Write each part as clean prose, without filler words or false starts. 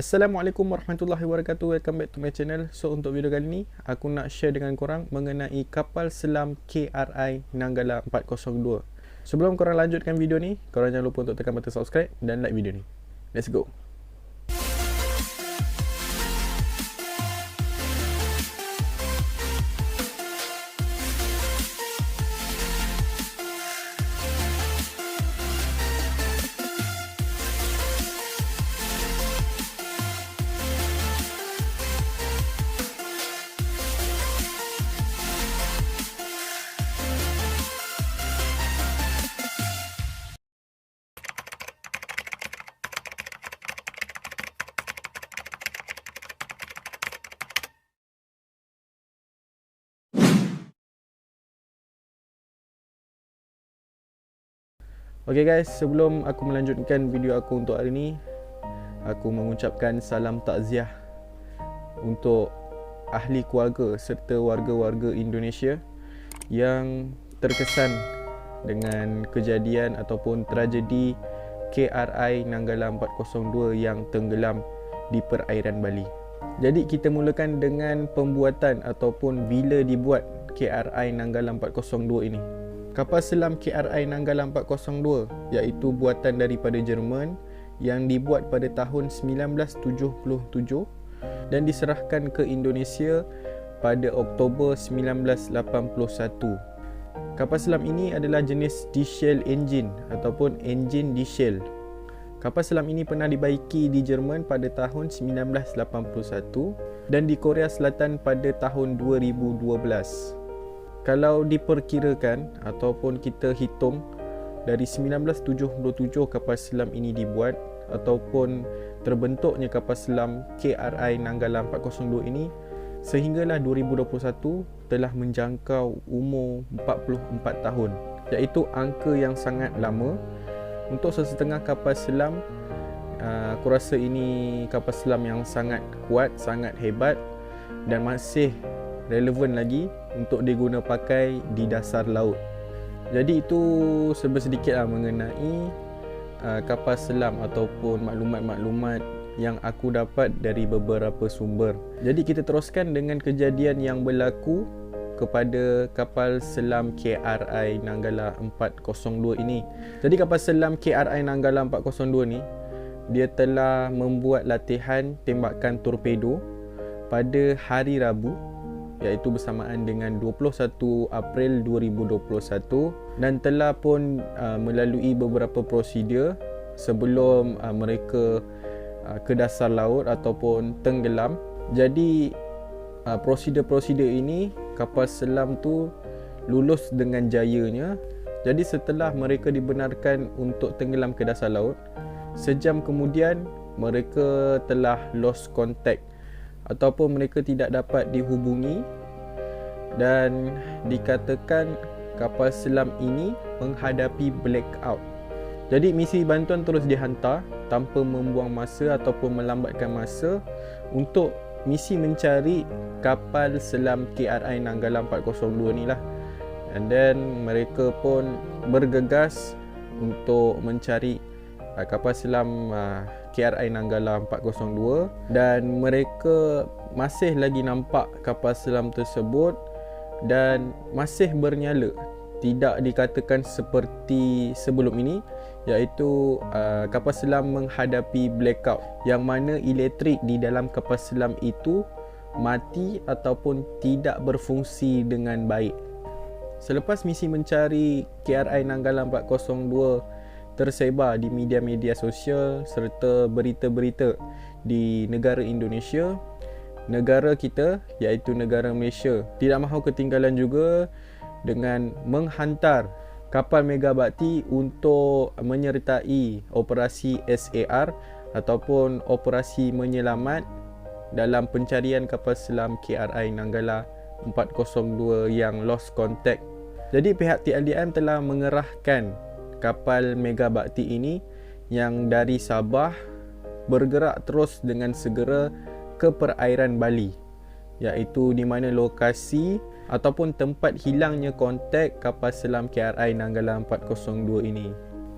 Assalamualaikum warahmatullahi wabarakatuh. Welcome back to my channel. So untuk video kali ni aku nak share dengan korang mengenai kapal selam KRI Nanggala 402. Sebelum korang lanjutkan video ni, korang jangan lupa untuk tekan button subscribe dan like video ni. Let's go. Okay guys, sebelum aku melanjutkan video aku untuk hari ni, aku mengucapkan salam takziah untuk ahli keluarga serta warga-warga Indonesia yang terkesan dengan kejadian ataupun tragedi KRI Nanggala 402 yang tenggelam di perairan Bali. Jadi kita mulakan dengan pembuatan ataupun bila dibuat KRI Nanggala 402 ini. Kapal selam KRI Nanggala 402 iaitu buatan daripada Jerman yang dibuat pada tahun 1977 dan diserahkan ke Indonesia pada Oktober 1981. Kapal selam ini adalah jenis diesel engine ataupun engine diesel. Kapal selam ini pernah dibaiki di Jerman pada tahun 1981 dan di Korea Selatan pada tahun 2012. Kalau diperkirakan ataupun kita hitung dari 1977 kapal selam ini dibuat ataupun terbentuknya kapal selam KRI Nanggala 402 ini sehinggalah 2021 telah menjangkau umur 44 tahun, iaitu angka yang sangat lama untuk sesetengah kapal selam. Aku rasa ini kapal selam yang sangat kuat, sangat hebat dan masih relevan lagi untuk diguna pakai di dasar laut. Jadi itu sedikitlah mengenai kapal selam ataupun maklumat-maklumat yang aku dapat dari beberapa sumber. Jadi kita teruskan dengan kejadian yang berlaku kepada kapal selam KRI Nanggala 402 ini. Jadi kapal selam KRI Nanggala 402 ni dia telah membuat latihan tembakan torpedo pada hari Rabu, iaitu bersamaan dengan 21 April 2021 dan telah pun melalui beberapa prosedur sebelum mereka ke dasar laut ataupun tenggelam. Jadi prosedur-prosedur ini kapal selam tu lulus dengan jayanya. Jadi setelah mereka dibenarkan untuk tenggelam ke dasar laut, sejam kemudian mereka telah lost contact ataupun mereka tidak dapat dihubungi dan dikatakan kapal selam ini menghadapi blackout. Jadi misi bantuan terus dihantar tanpa membuang masa ataupun melambatkan masa untuk misi mencari kapal selam KRI Nanggala 402 ni lah. And then mereka pun bergegas untuk mencari kapal selam KRI Nanggala 402 dan mereka masih lagi nampak kapal selam tersebut dan masih bernyala. Tidak dikatakan seperti sebelum ini, iaitu kapal selam menghadapi blackout yang mana elektrik di dalam kapal selam itu mati ataupun tidak berfungsi dengan baik. Selepas misi mencari KRI Nanggala 402 tersebar di media-media sosial serta berita-berita di negara Indonesia, negara kita iaitu negara Malaysia tidak mahu ketinggalan juga dengan menghantar kapal Megabakti untuk menyertai operasi SAR ataupun operasi menyelamat dalam pencarian kapal selam KRI Nanggala 402 yang lost contact. Jadi pihak TLDM telah mengerahkan kapal Megabakti ini yang dari Sabah bergerak terus dengan segera ke perairan Bali, iaitu di mana lokasi ataupun tempat hilangnya kontak kapal selam KRI Nanggala 402 ini.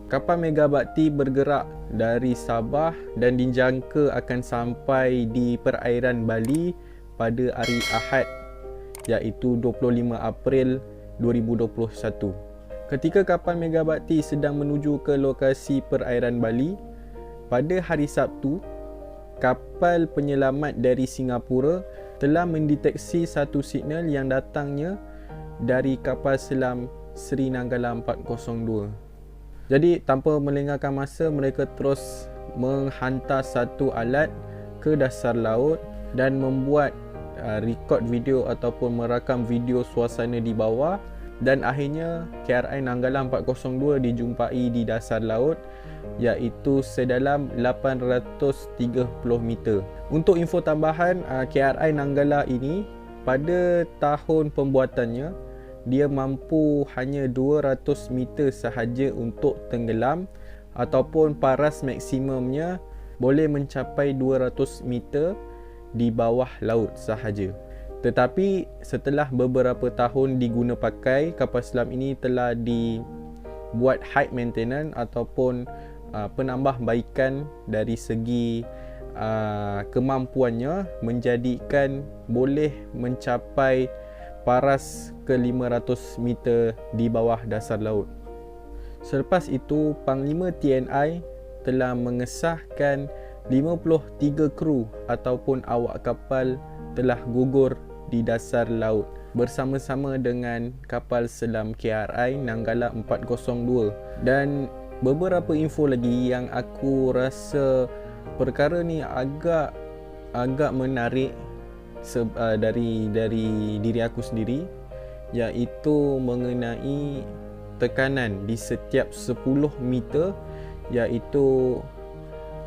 Kapal Megabakti bergerak dari Sabah dan dijangka akan sampai di perairan Bali pada hari Ahad, iaitu 25 April 2021. Ketika kapal Megabakti sedang menuju ke lokasi perairan Bali, pada hari Sabtu, kapal penyelamat dari Singapura telah mendeteksi satu signal yang datangnya dari kapal selam Sri Nanggala 402. Jadi tanpa melengahkan masa, mereka terus menghantar satu alat ke dasar laut dan membuat rekod video ataupun merakam video suasana di bawah, dan akhirnya KRI Nanggala 402 dijumpai di dasar laut, iaitu sedalam 830 meter. Untuk info tambahan, KRI Nanggala ini pada tahun pembuatannya dia mampu hanya 200 meter sahaja untuk tenggelam, ataupun paras maksimumnya boleh mencapai 200 meter di bawah laut sahaja. Tetapi setelah beberapa tahun diguna pakai, kapal selam ini telah dibuat high maintenance ataupun penambahbaikan dari segi kemampuannya, menjadikan boleh mencapai paras ke 500 meter di bawah dasar laut. Selepas itu, Panglima TNI telah mengesahkan 53 kru ataupun awak kapal telah gugur di dasar laut bersama-sama dengan kapal selam KRI Nanggala 402. Dan beberapa info lagi yang aku rasa perkara ni agak menarik dari diri aku sendiri, iaitu mengenai tekanan di setiap 10 meter, iaitu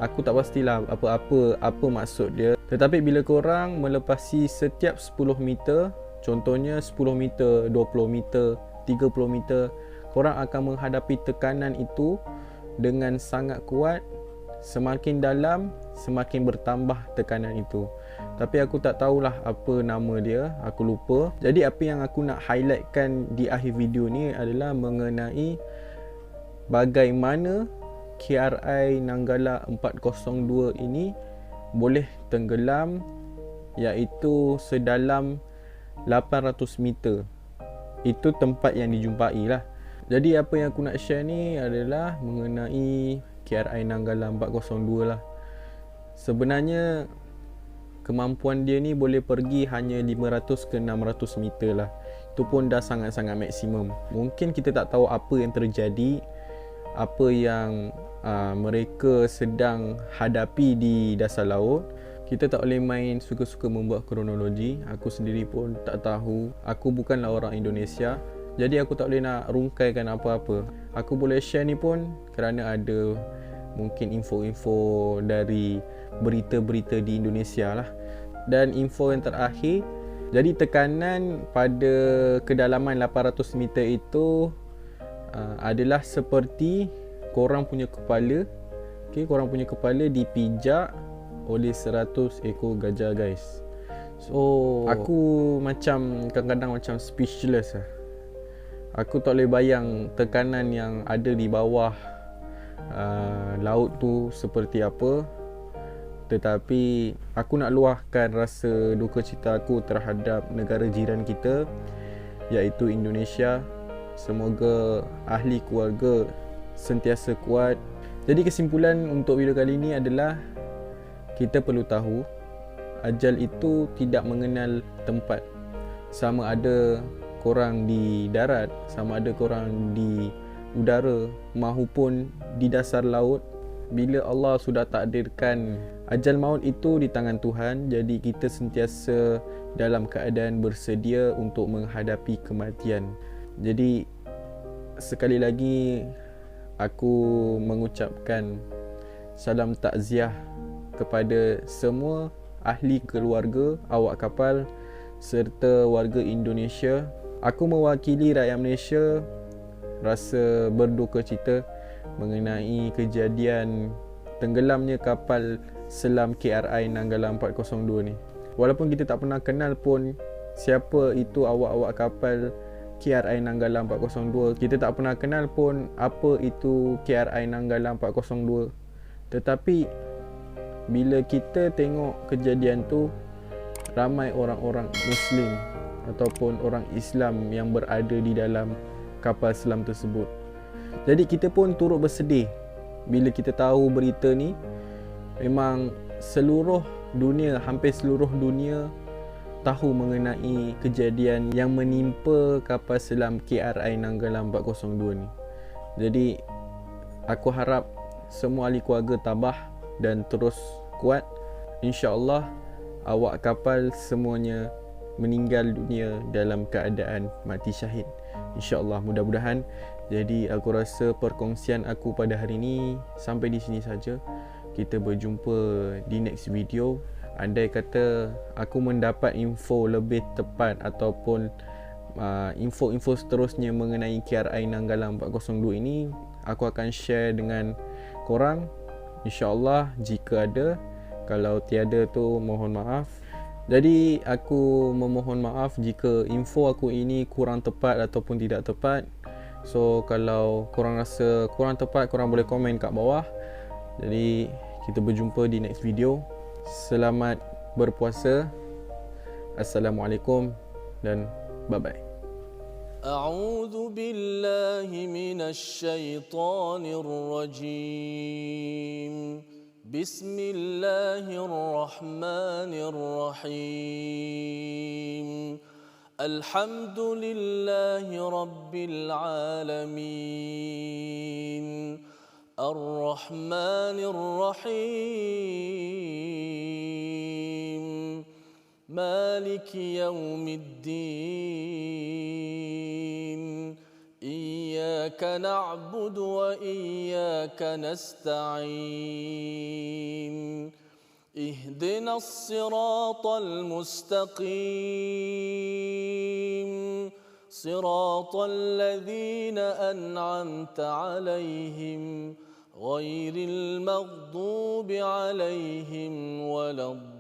aku tak pastilah apa maksud dia, tetapi bila korang melepasi setiap 10 meter, contohnya 10 meter, 20 meter, 30 meter, korang akan menghadapi tekanan itu dengan sangat kuat. Semakin dalam, semakin bertambah tekanan itu. Tapi aku tak tahulah apa nama dia, aku lupa. Jadi apa yang aku nak highlightkan di akhir video ni adalah mengenai bagaimana KRI Nanggala 402 ini boleh tenggelam, iaitu sedalam 800 meter. Itu tempat yang dijumpai lah. Jadi apa yang aku nak share ni adalah mengenai KRI Nanggala 402 lah. Sebenarnya kemampuan dia ni boleh pergi hanya 500 ke 600 meter lah. Itu pun dah sangat-sangat maksimum. Mungkin kita tak tahu apa yang terjadi, apa yang mereka sedang hadapi di dasar laut. Kita tak boleh main suka-suka membuat kronologi. Aku sendiri pun tak tahu. Aku bukanlah orang Indonesia, jadi aku tak boleh nak rungkaikan apa-apa. Aku boleh share ni pun kerana ada mungkin info-info dari berita-berita di Indonesia lah. Dan info yang terakhir, jadi tekanan pada kedalaman 800 meter itu adalah seperti korang punya kepala, korang punya kepala dipijak oleh 100 ekor gajah, guys. So aku macam kadang-kadang macam speechless lah. Aku tak boleh bayang tekanan yang ada di bawah laut tu seperti apa. Tetapi aku nak luahkan rasa duka cita aku terhadap negara jiran kita, iaitu Indonesia. Semoga ahli keluarga sentiasa kuat. Jadi kesimpulan untuk video kali ini adalah kita perlu tahu ajal itu tidak mengenal tempat. Sama ada korang di darat, sama ada korang di udara mahupun di dasar laut, bila Allah sudah takdirkan ajal maut itu di tangan Tuhan, jadi kita sentiasa dalam keadaan bersedia untuk menghadapi kematian. Jadi sekali lagi aku mengucapkan salam takziah kepada semua ahli keluarga, awak kapal serta warga Indonesia. Aku mewakili rakyat Malaysia rasa berduka cita mengenai kejadian tenggelamnya kapal selam KRI Nanggala 402 ni. Walaupun kita tak pernah kenal pun siapa itu awak-awak kapal KRI Nanggala 402. Kita tak pernah kenal pun apa itu KRI Nanggala 402. Tetapi bila kita tengok kejadian tu, ramai orang-orang Muslim ataupun orang Islam yang berada di dalam kapal selam tersebut. Jadi kita pun turut bersedih bila kita tahu berita ni. Memang seluruh dunia, hampir seluruh dunia tahu mengenai kejadian yang menimpa kapal selam KRI Nanggala 402 ni. Jadi aku harap semua ahli keluarga tabah dan terus kuat. InsyaAllah awak kapal semuanya meninggal dunia dalam keadaan mati syahid. InsyaAllah, mudah-mudahan. Jadi aku rasa perkongsian aku pada hari ini sampai di sini saja. Kita berjumpa di next video. Andai kata aku mendapat info lebih tepat ataupun info-info seterusnya mengenai KRI Nanggala 402 ini, aku akan share dengan korang, InsyaAllah, jika ada. Kalau tiada tu mohon maaf. Jadi aku memohon maaf jika info aku ini kurang tepat ataupun tidak tepat. So kalau korang rasa kurang tepat, korang boleh komen kat bawah. Jadi kita berjumpa di next video. Selamat berpuasa. Assalamualaikum dan bye-bye. أعوذ بالله من الشيطان الرجيم بسم الله الرحمن الرحيم الحمد لله رب العالمين الرحمن الرحيم مالك يوم الدين إياك نعبد وإياك نستعين اهدنا الصراط المستقيم صراط الذين أنعمت عليهم غير المغضوب عليهم ولا الضالين.